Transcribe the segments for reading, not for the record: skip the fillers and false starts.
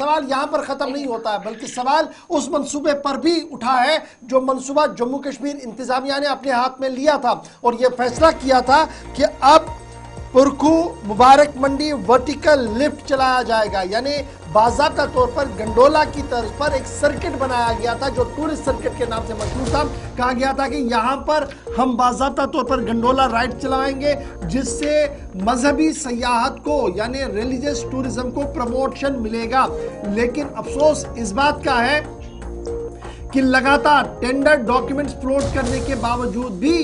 सवाल यहाँ पर खत्म नहीं होता है, बल्कि सवाल उस मंसूबे पर भी उठा है जो मंसूबा जम्मू कश्मीर इंतजामिया ने अपने हाथ में लिया था और यह फैसला किया था कि अब पुरखू मुबारक मंडी वर्टिकल लिफ्ट चलाया जाएगा। यानी बाज़ाब्ता तौर पर गंडोला की तर्ज पर एक सर्किट बनाया गया था जो टूरिस्ट सर्किट के नाम से मशहूर था। कहा गया था कि यहाँ पर हम बाज़ाब्ता तौर पर गंडोला राइड चलाएंगे जिससे मजहबी सयाहत को यानी रिलीजियस टूरिज्म को प्रमोशन मिलेगा। लेकिन अफसोस इस बात का है कि लगातार टेंडर डॉक्यूमेंट्स फ्लोट करने के बावजूद भी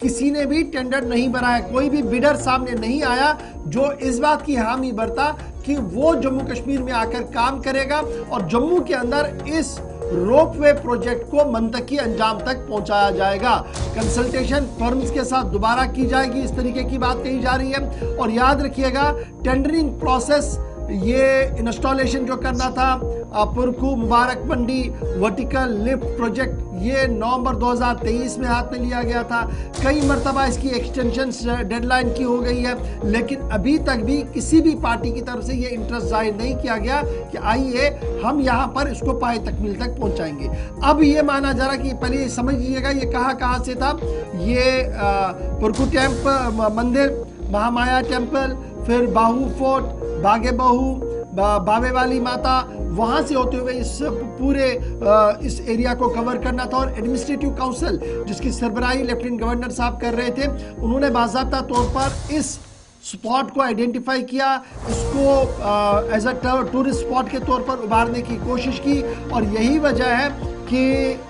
किसी ने भी टेंडर नहीं भरा है, कोई भी बिडर सामने नहीं आया जो इस बात की हामी भरता कि वो जम्मू कश्मीर में आकर काम करेगा और जम्मू के अंदर इस रोपवे प्रोजेक्ट को मंतकी अंजाम तक पहुंचाया जाएगा। कंसल्टेशन फर्म्स के साथ दोबारा की जाएगी, इस तरीके की बात कही जा रही है। और याद रखिएगा टेंडरिंग प्रोसेस, ये इंस्टॉलेशन जो करना था पुरखू Mubarak Mandi vertical lift project, ये नवंबर 2023 में हाथ में लिया गया था। कई मरतबा इसकी एक्सटेंशन डेडलाइन की हो गई है, लेकिन अभी तक भी किसी भी पार्टी की तरफ से ये इंटरेस्ट जाहिर नहीं किया गया कि आइए हम यहाँ पर इसको पाए तकमील तक पहुँचाएंगे। अब ये माना जा रहा कि पहले समझ लीजिएगा ये कहाँ से था। ये पुरखू मंदिर, महामाया टेम्पल, फिर बाहू फोर्ट, बागे बहू, बाबे वाली माता, वहां से होते हुए इस पूरे इस एरिया को कवर करना था। और एडमिनिस्ट्रेटिव काउंसिल जिसकी सरबराही लेफ्टिनेंट गवर्नर साहब कर रहे थे, उन्होंने बाज़ाब्ता तौर पर इस स्पॉट को आइडेंटिफाई किया, इसको एज अ टूरिस्ट स्पॉट के तौर पर उभारने की कोशिश की। और यही वजह है कि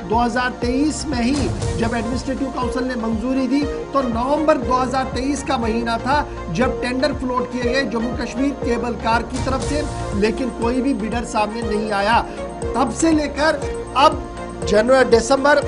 2023 में ही जब एडमिनिस्ट्रेटिव काउंसिल ने मंजूरी दी तो नवंबर 2023 का महीना था जब टेंडर फ्लोट किए गए जम्मू कश्मीर केबल कार की तरफ से, लेकिन कोई भी बिडर सामने नहीं आया। तब से लेकर अब दिसंबर,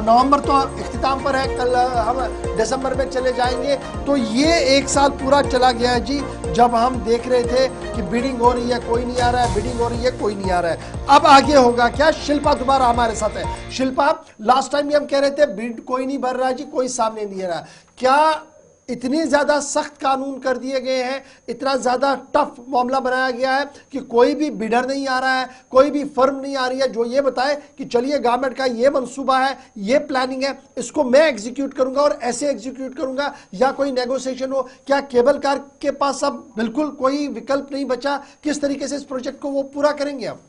नवंबर तो इख्तिताम पर है, कल हम दिसंबर में चले जाएंगे। तो ये एक साल पूरा चला गया है जी, जब हम देख रहे थे कि बिडिंग हो रही है कोई नहीं आ रहा है, बिडिंग हो रही है कोई नहीं आ रहा है। अब आगे होगा क्या? शिल्पा दोबारा हमारे साथ है। शिल्पा, लास्ट टाइम भी हम कह रहे थे बिड कोई नहीं भर रहा है जी, कोई सामने नहीं आ रहा। क्या इतने ज्यादा सख्त कानून कर दिए गए हैं, इतना ज्यादा टफ मामला बनाया गया है कि कोई भी बिडर नहीं आ रहा है, कोई भी फर्म नहीं आ रही है जो ये बताए कि चलिए गवर्नमेंट का ये मंसूबा है, ये प्लानिंग है, इसको मैं एग्जीक्यूट करूंगा और ऐसे एग्जीक्यूट करूंगा, या कोई नेगोशिएशन हो? क्या केबल कार के पास अब बिल्कुल कोई विकल्प नहीं बचा? किस तरीके से इस प्रोजेक्ट को वो पूरा करेंगे अब?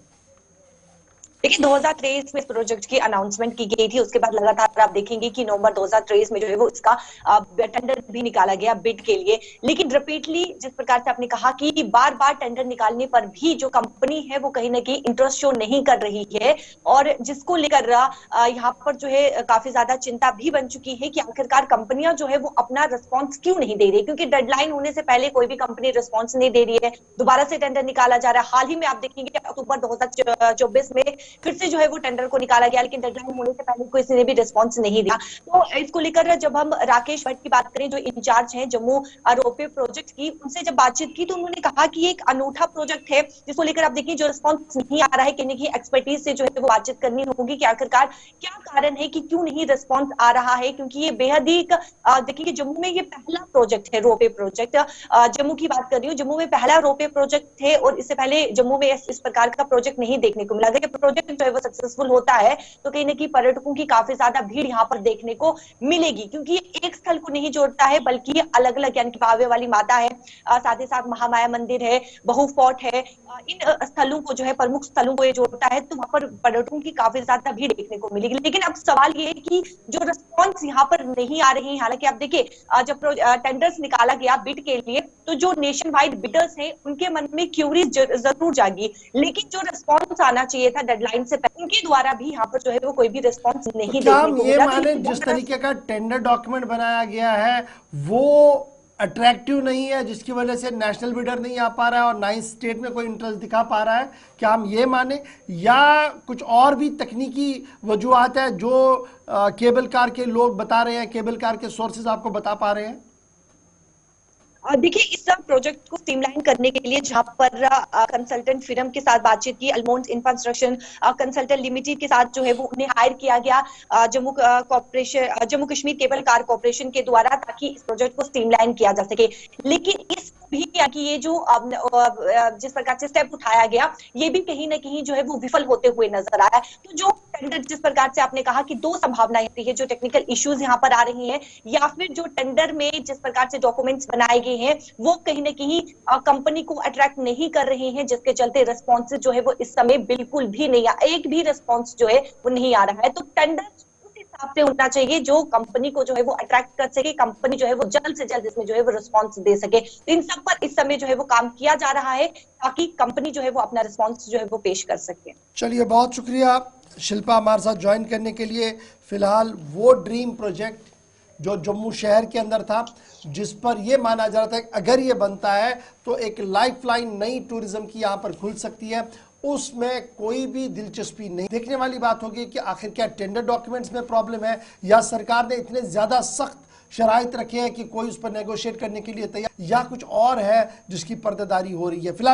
देखिए 2023 में इस प्रोजेक्ट की अनाउंसमेंट की गई थी, उसके बाद लगातार आप देखेंगे कि नवंबर 2023 में जो है वो इसका टेंडर भी निकाला गया बिड के लिए। लेकिन रिपीटली जिस प्रकार से आपने कहा कि बार बार टेंडर निकालने पर भी जो कंपनी है वो कहीं ना कहीं इंटरेस्ट शो नहीं कर रही है, और जिसको लेकर यहाँ पर जो है काफी ज्यादा चिंता भी बन चुकी है कि आखिरकार कंपनियां जो है वो अपना रिस्पॉन्स क्यों नहीं दे रही, क्योंकि डेडलाइन होने से पहले कोई भी कंपनी रिस्पॉन्स नहीं दे रही है। दोबारा से टेंडर निकाला जा रहा है। हाल ही में आप देखेंगे अक्टूबर 2024 में फिर से जो है वो टेंडर को निकाला गया, लेकिन डेडलाइन होने से पहले किसी ने भी रिस्पांस नहीं दिया। तो इसको लेकर जब हम राकेश भट्ट की बात करें जो इंचार्ज हैं जम्मू रोपवे प्रोजेक्ट की, उनसे जब बातचीत की तो उन्होंने कहा कि एक अनूठा प्रोजेक्ट है जिसको लेकर आप देखिए जो रिस्पांस नहीं आ रहा है, कहने की एक्सपर्टीज से जो है वो बातचीत करनी होगी कि आखिरकार क्या कारण है कि क्यों नहीं रिस्पॉन्स आ रहा है, क्योंकि ये बेहद ही देखिए जम्मू में ये पहला प्रोजेक्ट है रोपवे प्रोजेक्ट। जम्मू की बात कर रही हूँ, जम्मू में पहला रोपवे प्रोजेक्ट है और इससे पहले जम्मू में इस प्रकार का प्रोजेक्ट नहीं देखने को मिला। अगर प्रोजेक्ट जो है वो सक्सेसफुल होता है तो कहीं ना कहीं पर्यटकों की काफी ज्यादा भीड़ यहाँ पर देखने को मिलेगी, क्योंकि ये एक स्थल को नहीं जोड़ता है बल्कि ये अलग अलग, यानी कि बावे वाली माता है, साथ ही साथ महामाया मंदिर है, बहु फोर्ट है, इन स्थलों को जो है प्रमुख स्थलों को ये जोड़ता है। तो वहां पर पर्यटकों की काफी ज्यादा भीड़ देखने को मिलेगी। लेकिन अब सवाल ये है कि जो रिस्पॉन्स यहाँ पर नहीं आ रही है, हालांकि आप देखिए जब टेंडर्स निकाला गया बिड के लिए तो जो नेशन वाइड बिडर्स हैं उनके मन में क्यूरीज जरूर जागी, लेकिन जो रिस्पॉन्स आना चाहिए था डेडलाइन से पहले उनके द्वारा भी यहाँ पर जो है वो कोई भी रिस्पॉन्स नहीं देखने को मिला। माने जिस तरीके का टेंडर डॉक्यूमेंट बनाया गया है वो अट्रैक्टिव नहीं है, जिसकी वजह से नेशनल बिडर नहीं आ पा रहा है और ना ही स्टेट में कोई इंटरेस्ट दिखा पा रहा है, क्या हम ये माने? या कुछ और भी तकनीकी वजूहत है जो केबल कार के लोग बता रहे हैं, केबल कार के सोर्सेज आपको बता पा रहे हैं? देखिए इस प्रोजेक्ट को स्ट्रीमलाइन करने के लिए जहां पर कंसल्टेंट फिर्म के साथ बातचीत की, अल्मोंस इंफ्रास्ट्रक्चर कंसल्टेंट लिमिटेड के साथ जो है वो उन्हें हायर किया गया Jammu Kashmir cable car corporation के द्वारा, ताकि इस प्रोजेक्ट को स्ट्रीमलाइन किया जा सके। लेकिन इस भी कि ये जो जिस प्रकार से स्टेप उठाया गया, ये भी कहीं ना कहीं जो है वो विफल होते हुए नजर आया। तो जो टेंडर, जिस प्रकार से आपने कहा कि दो संभावनाएं है, जो टेक्निकल इश्यूज यहाँ पर आ रही हैं, या फिर जो टेंडर में जिस प्रकार से डॉक्यूमेंट्स बनाए गए हैं वो कहीं ना कहीं कंपनी को अट्रैक्ट नहीं कर रहे हैं, जिसके चलते रिस्पॉन्स जो है वो इस समय बिल्कुल भी नहीं, एक भी रिस्पॉन्स जो है वो नहीं आ रहा है। तो टेंडर उस हिसाब से होना चाहिए जो कंपनी को जो है वो अट्रैक्ट कर सके, कंपनी जो है वो जल्द से जल्द इसमें जो है वो रिस्पॉन्स दे सके। तो इन सब पर इस समय जो है वो काम किया जा रहा है ताकि कंपनी जो है वो अपना रिस्पॉन्स जो है वो पेश कर सके। चलिए, बहुत शुक्रिया शिल्पा हमारे साथ ज्वाइन करने के लिए। फिलहाल वो ड्रीम प्रोजेक्ट जो जम्मू शहर के अंदर था, जिस पर यह माना जा रहा था कि अगर ये बनता है तो एक लाइफलाइन नई टूरिज्म की यहाँ पर खुल सकती है, उसमें कोई भी दिलचस्पी नहीं। देखने वाली बात होगी कि आखिर क्या टेंडर डॉक्यूमेंट्स में प्रॉब्लम है, या सरकार ने इतने ज़्यादा सख्त शराइत रखे हैं कि कोई उस पर नेगोशिएट करने के लिए तैयार, या कुछ और है जिसकी पर्देदारी हो रही है। फिलहाल